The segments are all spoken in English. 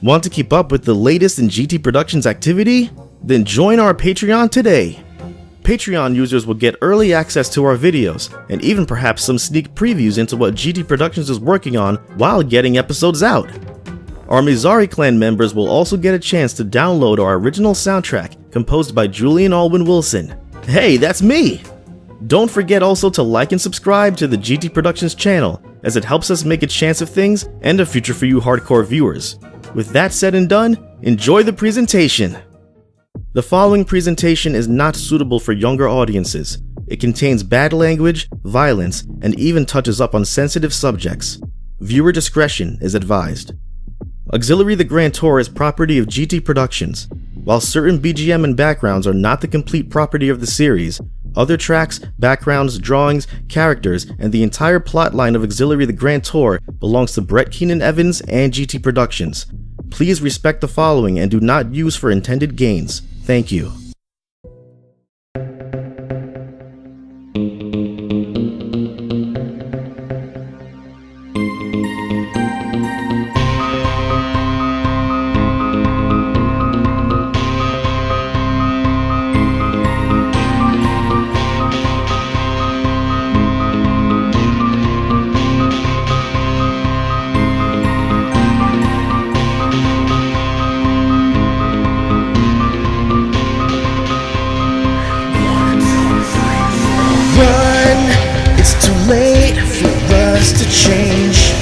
Want to keep up with the latest in GT Productions activity? Then join our Patreon today. Patreon users will get early access to our videos, and even perhaps some sneak previews into what GT Productions is working on while getting episodes out. Our Mizari clan members will also get a chance to download our original soundtrack composed by Julian Alwyn Wilson. Hey, that's me! Don't forget also to like and subscribe to the GT Productions channel, as it helps us make a chance of things and a future for you hardcore viewers. With that said and done, enjoy the presentation! The following presentation is not suitable for younger audiences. It contains bad language, violence, and even touches up on sensitive subjects. Viewer discretion is advised. Auxillary the Grand Tour is property of GT Productions. While certain BGM and backgrounds are not the complete property of the series, other tracks, backgrounds, drawings, characters, and the entire plotline of Auxillary the Grand Tour belongs to Brett Keenan Evans and GT Productions. Please respect the following and do not use for intended gains. Thank you. To change,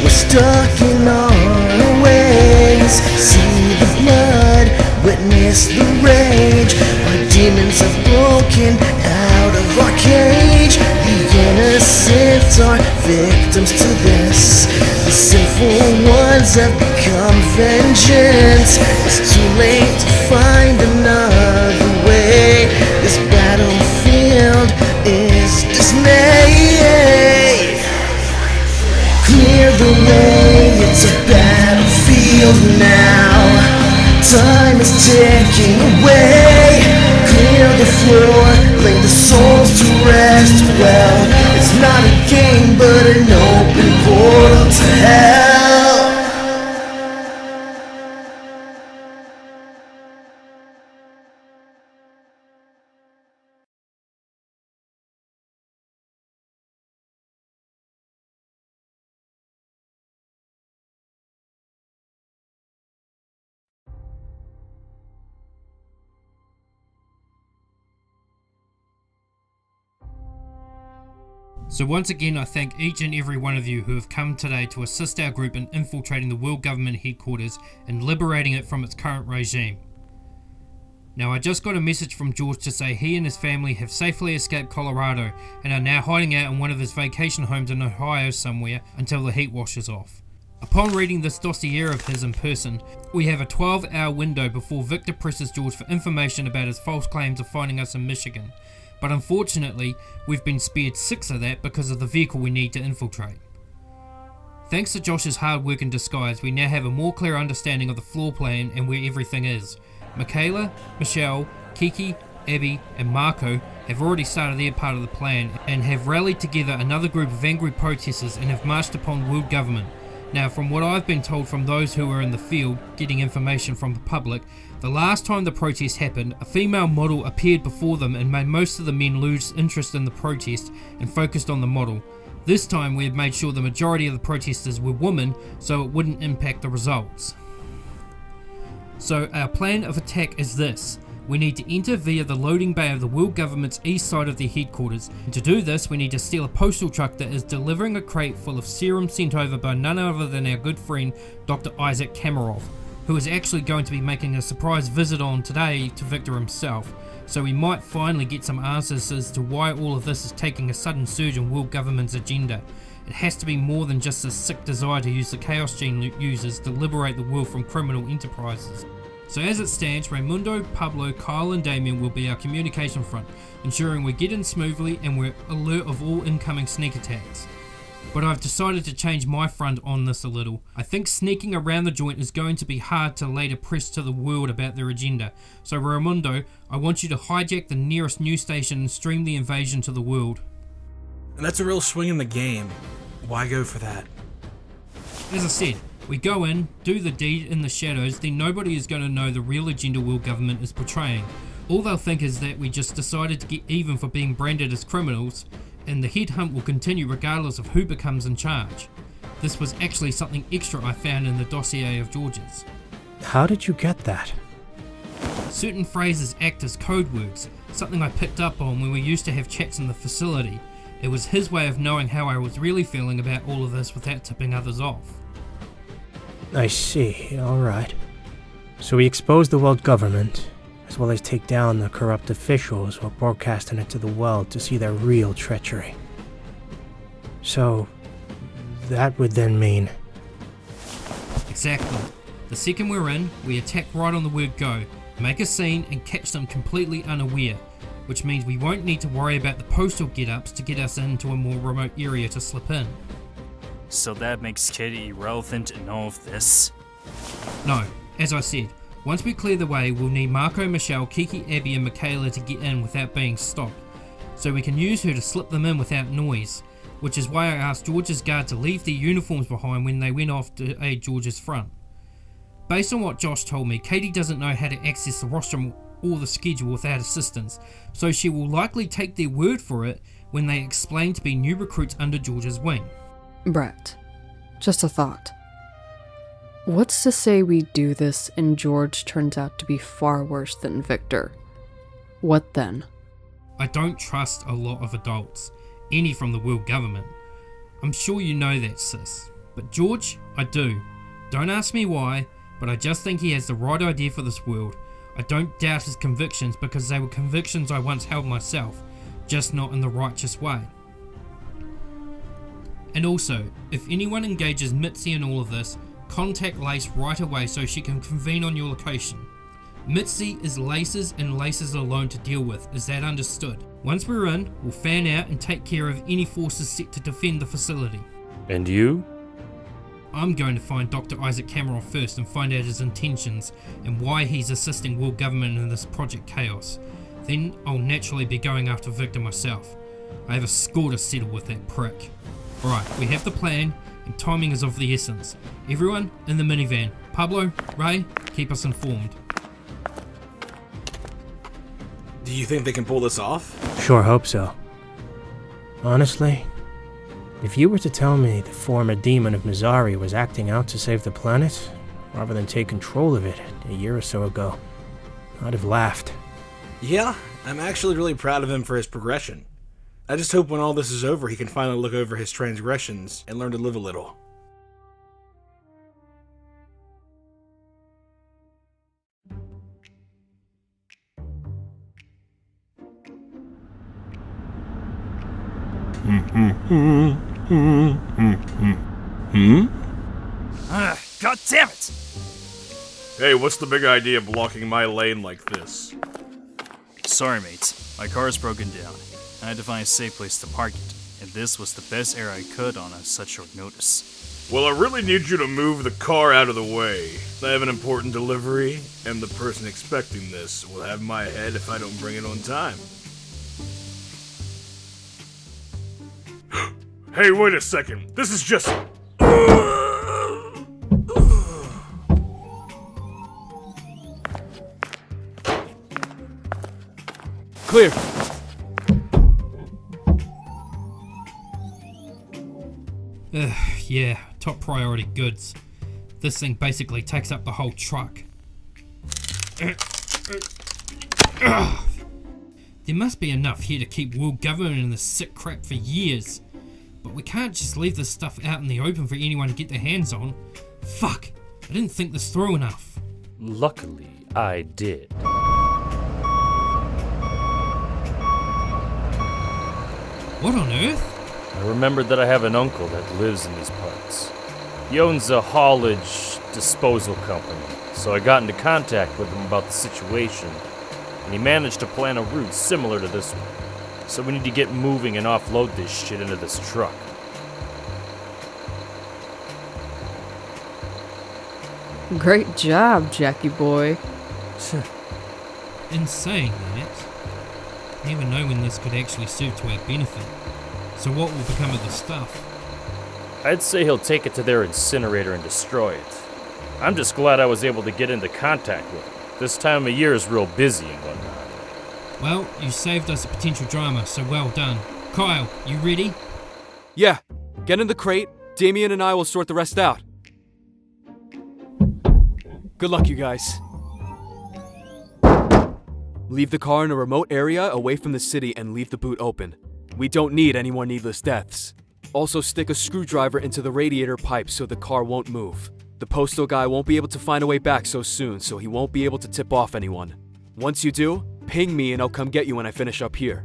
we're stuck in our ways. See the blood, witness the rage. Our demons have broken out of our cage. The innocent are victims to this. The sinful ones have become vengeance. It's too late to find another way. This battlefield is dismay. Clear the way, it's a battlefield now. Time is ticking away. Clear the floor, lay the souls to rest. Well, it's not a game, but an open portal to hell. So once again I thank each and every one of you who have come today to assist our group in infiltrating the world government headquarters and liberating it from its current regime. Now I just got a message from George to say he and his family have safely escaped Colorado and are now hiding out in one of his vacation homes in Ohio somewhere until the heat washes off. Upon reading this dossier of his in person, we have a 12-hour window before Victor presses George for information about his false claims of finding us in Michigan. But unfortunately, we've been spared 6 of that because of the vehicle we need to infiltrate. Thanks to Josh's hard work in disguise, we now have a more clear understanding of the floor plan and where everything is. Michaela, Michelle, Kiki, Abby, and Marco have already started their part of the plan and have rallied together another group of angry protesters and have marched upon world government. Now, from what I've been told from those who are in the field, getting information from the public, the last time the protest happened, a female model appeared before them and made most of the men lose interest in the protest and focused on the model. This time we have made sure the majority of the protesters were women so it wouldn't impact the results. So our plan of attack is this. We need to enter via the loading bay of the world government's east side of their headquarters. And to do this, we need to steal a postal truck that is delivering a crate full of serum sent over by none other than our good friend Dr. Isaac Kamarov, who is actually going to be making a surprise visit on today to Victor himself. So we might finally get some answers as to why all of this is taking a sudden surge in world government's agenda. It has to be more than just a sick desire to use the chaos gene users to liberate the world from criminal enterprises. So as it stands, Raimundo, Pablo, Kyle and Damien will be our communication front, ensuring we get in smoothly and we're alert of all incoming sneak attacks. But I've decided to change my front on this a little. I think sneaking around the joint is going to be hard to later press to the world about their agenda. So Raimundo, I want you to hijack the nearest news station and stream the invasion to the world. And that's a real swing in the game. Why go for that? As I said, We go in, do the deed in the shadows, then nobody is going to know the real agenda world government is portraying. All they'll think is that we just decided to get even for being branded as criminals, and the headhunt will continue regardless of who becomes in charge. This was actually something extra I found in the dossier of George's. How did you get that? Certain phrases act as code words, something I picked up on when we used to have chats in the facility. It was his way of knowing how I was really feeling about all of this without tipping others off. I see, alright. So we exposed the world government, as well as take down the corrupt officials while broadcasting it to the world to see their real treachery. So, that would then mean... Exactly. The second we're in, we attack right on the word go, make a scene and catch them completely unaware, which means we won't need to worry about the postal get-ups to get us into a more remote area to slip in. So that makes Kitty irrelevant in all of this? No, as I said, once we clear the way, we'll need Marco, Michelle, Kiki, Abby and Michaela to get in without being stopped, so we can use her to slip them in without noise, which is why I asked George's guard to leave their uniforms behind when they went off to aid George's front. Based on what Josh told me, Katie doesn't know how to access the rostrum or the schedule without assistance, so she will likely take their word for it when they explain to be new recruits under George's wing. Brett, just a thought. What's to say we do this and George turns out to be far worse than Victor? What then? I don't trust a lot of adults, any from the world government. I'm sure you know that, sis. But George, I do. Don't ask me why, but I just think he has the right idea for this world. I don't doubt his convictions because they were convictions I once held myself, just not in the righteous way. And also, if anyone engages Mitzi in all of this, contact Lace right away so she can convene on your location. Mitzi is Lace's and Lace's alone to deal with, is that understood? Once we're in, we'll fan out and take care of any forces set to defend the facility. And you? I'm going to find Dr. Isaac Cameron first and find out his intentions and why he's assisting world government in this Project Chaos. Then I'll naturally be going after Victor myself. I have a score to settle with that prick. Alright, we have the plan, and timing is of the essence. Everyone in the minivan. Pablo, Ray, keep us informed. Do you think they can pull this off? Sure hope so. Honestly, if you were to tell me the former demon of Mizari was acting out to save the planet, rather than take control of it a year or so ago, I'd have laughed. Yeah, I'm actually really proud of him for his progression. I just hope when all this is over, he can finally look over his transgressions and learn to live a little. God damn it! Hey, what's the big idea blocking my lane like this? Sorry, mates. My car is broken down. I had to find a safe place to park it, and this was the best area I could on such short notice. Well, I really need you to move the car out of the way. I have an important delivery, and the person expecting this will have my head if I don't bring it on time. Hey, wait a second. This is just... Clear. Yeah, top priority goods. This thing basically takes up the whole truck. There must be enough here to keep world government in this sick crap for years. But we can't just leave this stuff out in the open for anyone to get their hands on. Fuck, I didn't think this through enough. Luckily, I did. What on earth? I remembered that I have an uncle that lives in these parts. He owns a haulage disposal company, so I got into contact with him about the situation, and he managed to plan a route similar to this one. So we need to get moving and offload this shit into this truck. Great job, Jackie boy. In saying that, never know when this could actually serve to our benefit. So what will become of the stuff? I'd say he'll take it to their incinerator and destroy it. I'm just glad I was able to get into contact with him. This time of year is real busy and whatnot. Well, you saved us a potential drama, so well done. Kyle, you ready? Yeah, get in the crate. Damien and I will sort the rest out. Good luck, you guys. Leave the car in a remote area away from the city and leave the boot open. We don't need any more needless deaths. Also stick a screwdriver into the radiator pipe so the car won't move. The postal guy won't be able to find a way back so soon, so he won't be able to tip off anyone. Once you do, ping me and I'll come get you when I finish up here.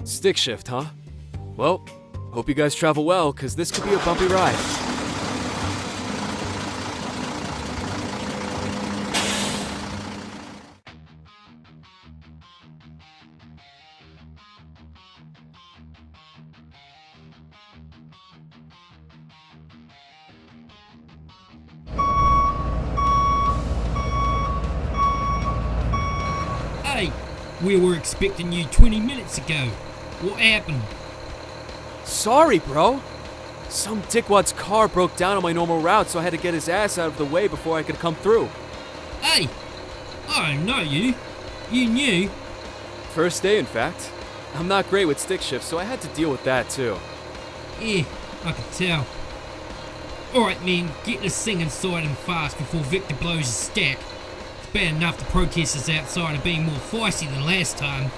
Stick shift, huh? Well, hope you guys travel well, cause this could be a bumpy ride. Hey, we were expecting you 20 minutes ago. What happened? Sorry, bro. Some dickwad's car broke down on my normal route, so I had to get his ass out of the way before I could come through. Hey, I don't know you. You knew. First day, in fact. I'm not great with stick shifts, so I had to deal with that too. Yeah, I can tell. Alright man, get this thing inside and fast before Victor blows his stack. It's bad enough the protesters outside are being more feisty than last time.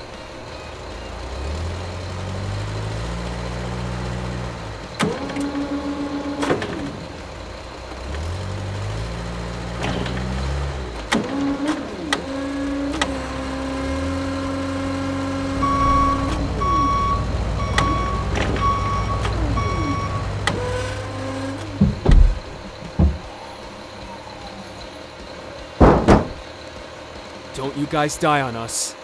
Don't you guys die on us.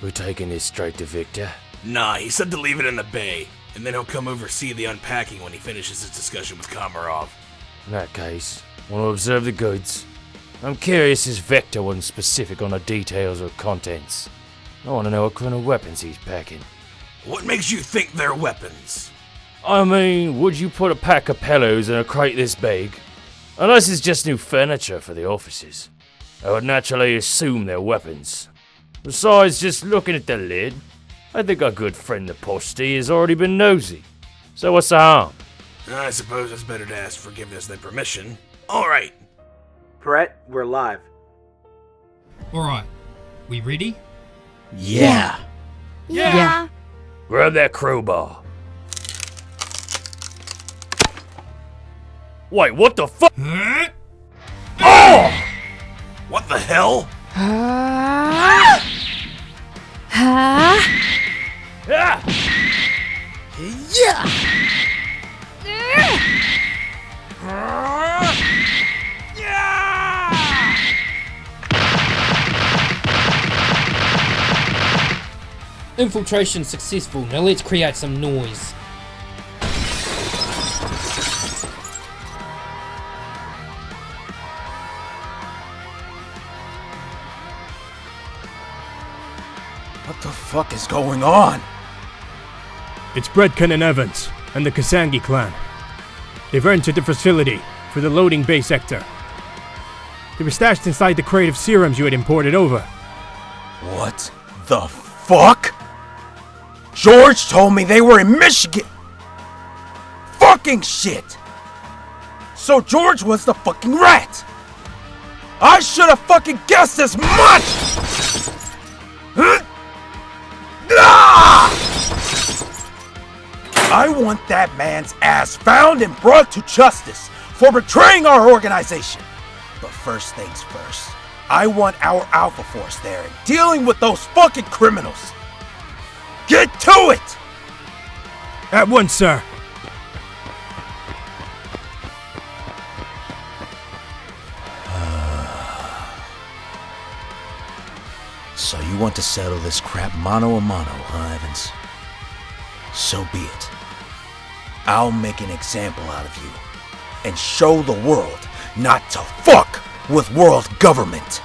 We're taking this straight to Victor. Nah, he said to leave it in the bay, and then he'll come oversee the unpacking when he finishes his discussion with Komarov. In that case, want to observe the goods. I'm curious as Victor wasn't specific on the details or contents. I want to know what kind of weapons he's packing. What makes you think they're weapons? I mean, would you put a pack of pillows in a crate this big? Unless it's just new furniture for the offices. I would naturally assume they're weapons. Besides just looking at the lid, I think our good friend the postie has already been nosy. So what's the harm? I suppose it's better to ask forgiveness than permission. Alright. Brett, we're live. Alright, we ready? Yeah. Yeah. Grab that crowbar. Wait, what the fuck? Huh? Oh! What the hell? Ah! Infiltration successful. Now let's create some noise. What the fuck is going on? It's Bredkin and Evans, and the Kasangi clan. They've entered the facility for the loading bay sector. They were stashed inside the crate of serums you had imported over. What the fuck? George told me they were in Michigan. Fucking shit. So George was the fucking rat. I should have fucking guessed as much. Huh? Ah! I want that man's ass found and brought to justice for betraying our organization. But first things first, I want our Alpha Force there and dealing with those fucking criminals. Get to it! At once, sir. So you want to settle this crap mano a mano, huh, Evans? So be it. I'll make an example out of you and show the world not to fuck with world government.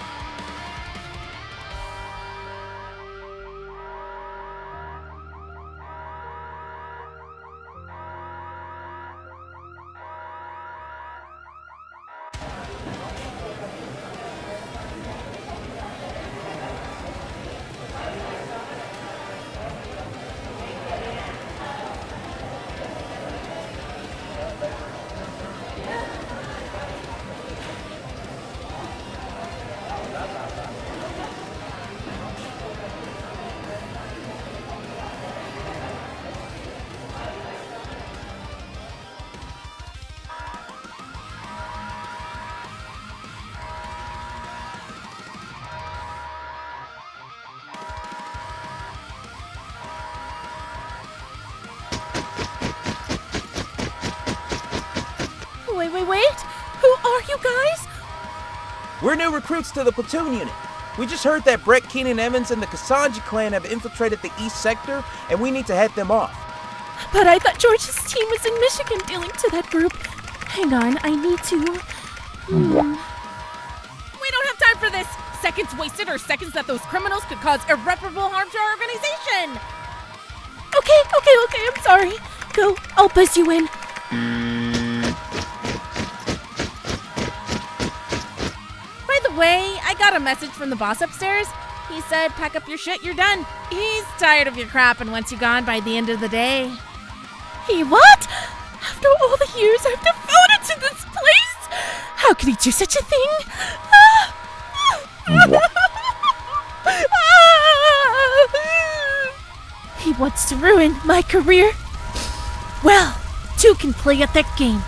Wait! Who are you guys? We're new recruits to the platoon unit. We just heard that Brett, Keenan Evans, and the Kasanji clan have infiltrated the East Sector, and we need to head them off. But I thought George's team was in Michigan dealing to that group. Hang on, I need to... We don't have time for this! Seconds wasted are seconds that those criminals could cause irreparable harm to our organization! Okay, I'm sorry. Go, I'll buzz you in. By the way, I got a message from the boss upstairs. He said, pack up your shit, you're done. He's tired of your crap and wants you gone by the end of the day. He what? After all the years I've devoted to this place? How could he do such a thing? He wants to ruin my career. Well, two can play at that game.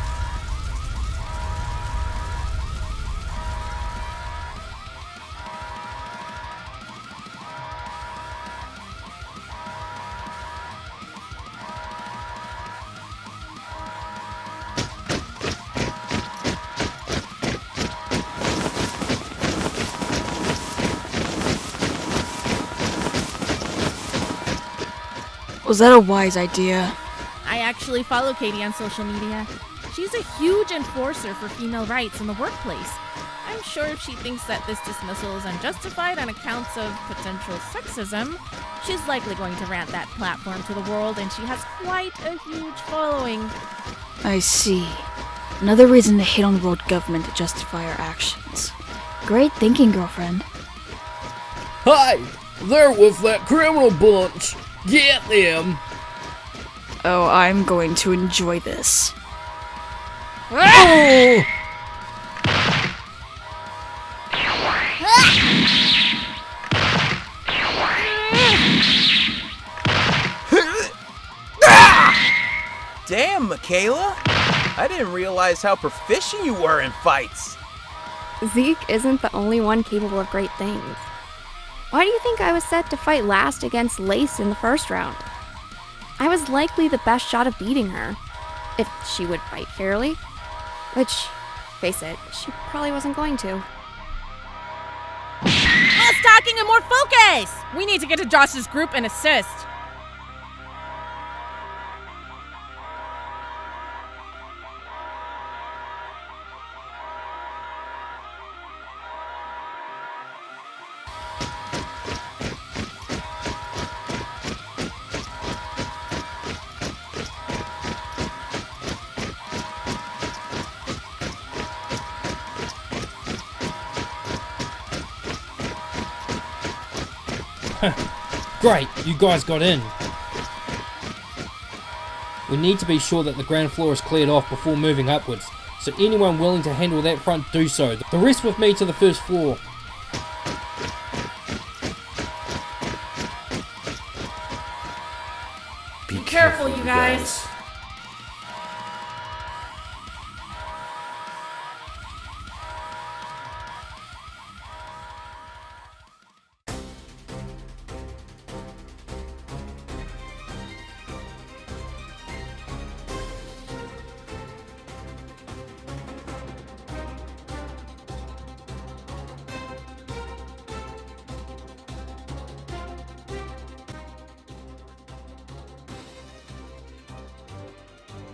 Was that a wise idea? I actually follow Katie on social media. She's a huge enforcer for female rights in the workplace. I'm sure if she thinks that this dismissal is unjustified on accounts of potential sexism, she's likely going to rant that platform to the world, and she has quite a huge following. I see. Another reason to hate on world government to justify our actions. Great thinking, girlfriend. Hi! They're with that criminal bunch! Get them! Oh, I'm going to enjoy this. Oh! Damn, Michaela! I didn't realize how proficient you were in fights. Zeke isn't the only one capable of great things. Why do you think I was set to fight last against Lace in the first round? I was likely the best shot of beating her, if she would fight fairly. Which, face it, she probably wasn't going to. Less talking and more focus! We need to get to Josh's group and assist. Great, you guys got in. We need to be sure that the ground floor is cleared off before moving upwards, so anyone willing to handle that front do so. The rest with me to the first floor. Be careful, you guys.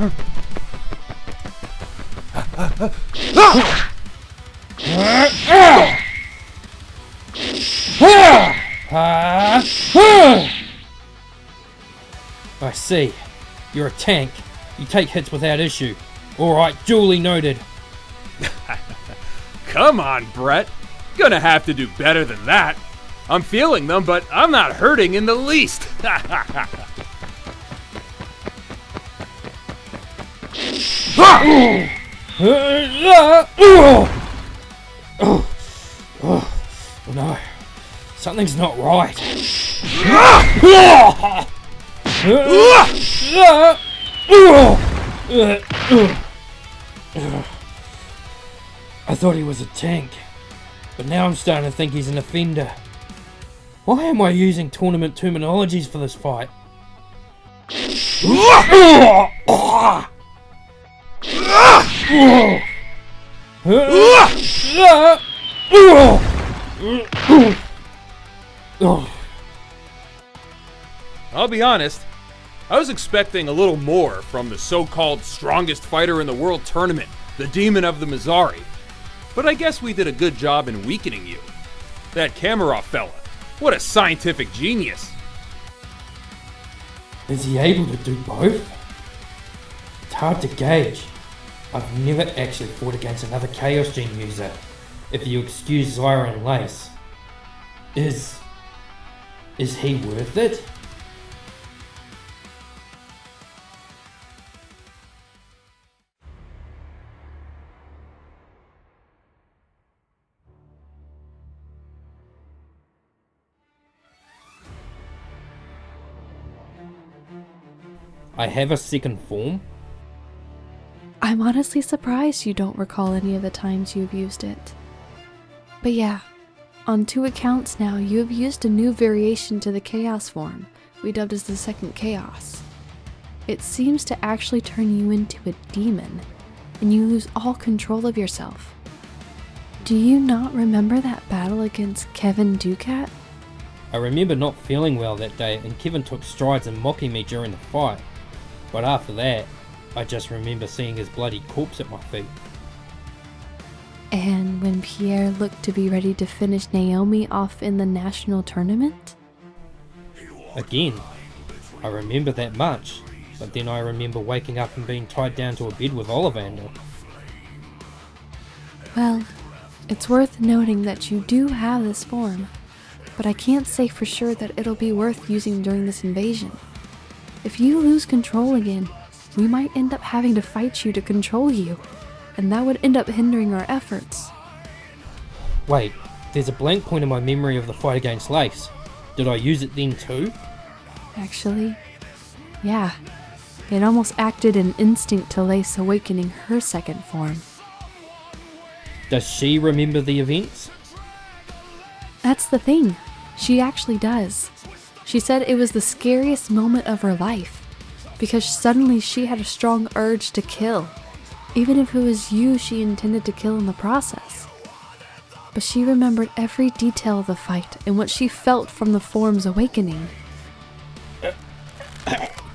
I see. You're a tank. You take hits without issue. Alright, duly noted. Come on, Brett. Gonna have to do better than that. I'm feeling them, but I'm not hurting in the least. Oh no. Something's not right. I thought he was a tank, but now I'm starting to think he's an offender. Why am I using tournament terminologies for this fight? I'll be honest, I was expecting a little more from the so-called strongest fighter in the world tournament, the Demon of the Mizari. But I guess we did a good job in weakening you. That Kamarov fella, what a scientific genius. Is he able to do both? It's hard to gauge. I've never actually fought against another Chaos Gene user, if you excuse Zyra and Lace. Is he worth it? I have a second form? I'm honestly surprised you don't recall any of the times you've used it. But yeah, on 2 accounts now you have used a new variation to the Chaos form, we dubbed as the Second Chaos. It seems to actually turn you into a demon, and you lose all control of yourself. Do you not remember that battle against Kevin Ducat? I remember not feeling well that day and Kevin took strides in mocking me during the fight, but after that, I just remember seeing his bloody corpse at my feet. And when Pierre looked to be ready to finish Naomi off in the national tournament? Again, I remember that much, but then I remember waking up and being tied down to a bed with Ollivander. Well, it's worth noting that you do have this form, but I can't say for sure that it'll be worth using during this invasion. If you lose control again, we might end up having to fight you to control you, and that would end up hindering our efforts. Wait, there's a blank point in my memory of the fight against Lace. Did I use it then too? Actually, yeah. It almost acted in instinct to Lace awakening her second form. Does she remember the events? That's the thing. She actually does. She said it was the scariest moment of her life, because suddenly she had a strong urge to kill, even if it was you she intended to kill in the process. But she remembered every detail of the fight and what she felt from the form's awakening.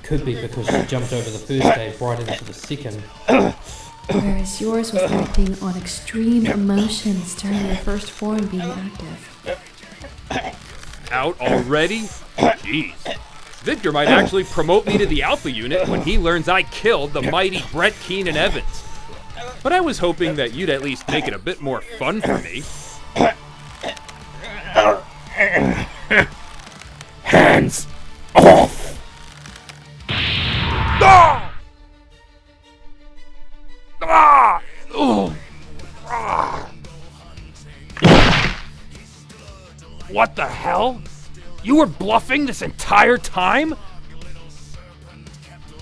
Could be because she jumped over the first day right into the second. Whereas yours was acting on extreme emotions during your first form being active. Out already? Jeez. Victor might actually promote me to the Alpha unit when he learns I killed the mighty Brett Keenan Evans. But I was hoping that you'd at least make it a bit more fun for me. Hands off! Ah! Ah! Oh! Ah! What the hell? You were bluffing this entire time?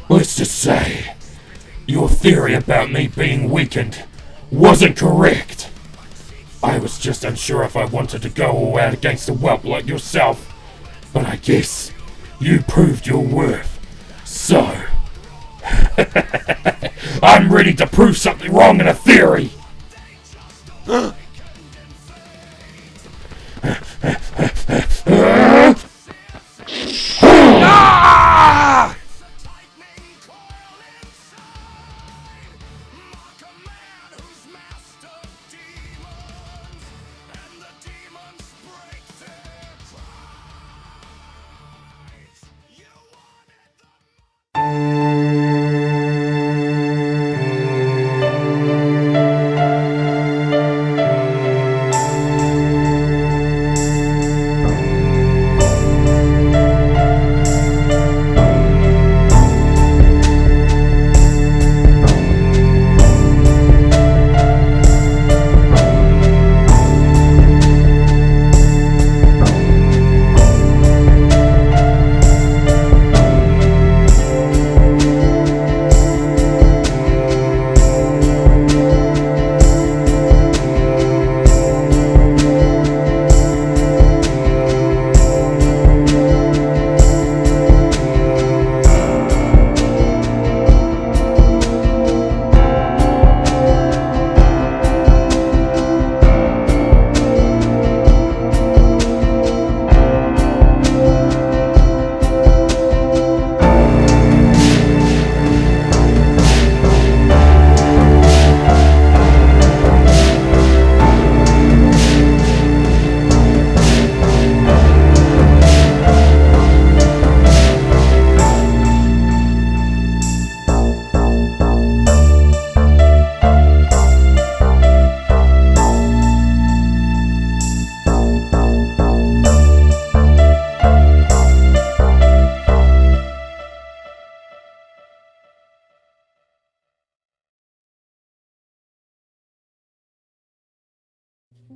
Let's just say, your theory about me being weakened wasn't correct. I was just unsure if I wanted to go all out against a whelp like yourself, but I guess you proved your worth. So, I'm ready to prove something wrong in a theory.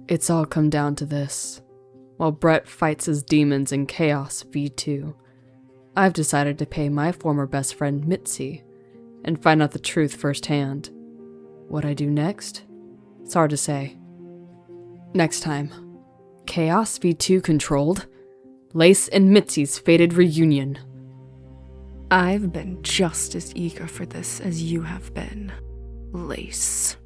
It's all come down to this. While Brett fights his demons in Chaos V2, I've decided to pay my former best friend Mitzi and find out the truth firsthand. What I do next? It's hard to say. Next time, Chaos V2 Controlled, Lace and Mitzi's fated reunion. I've been just as eager for this as you have been, Lace.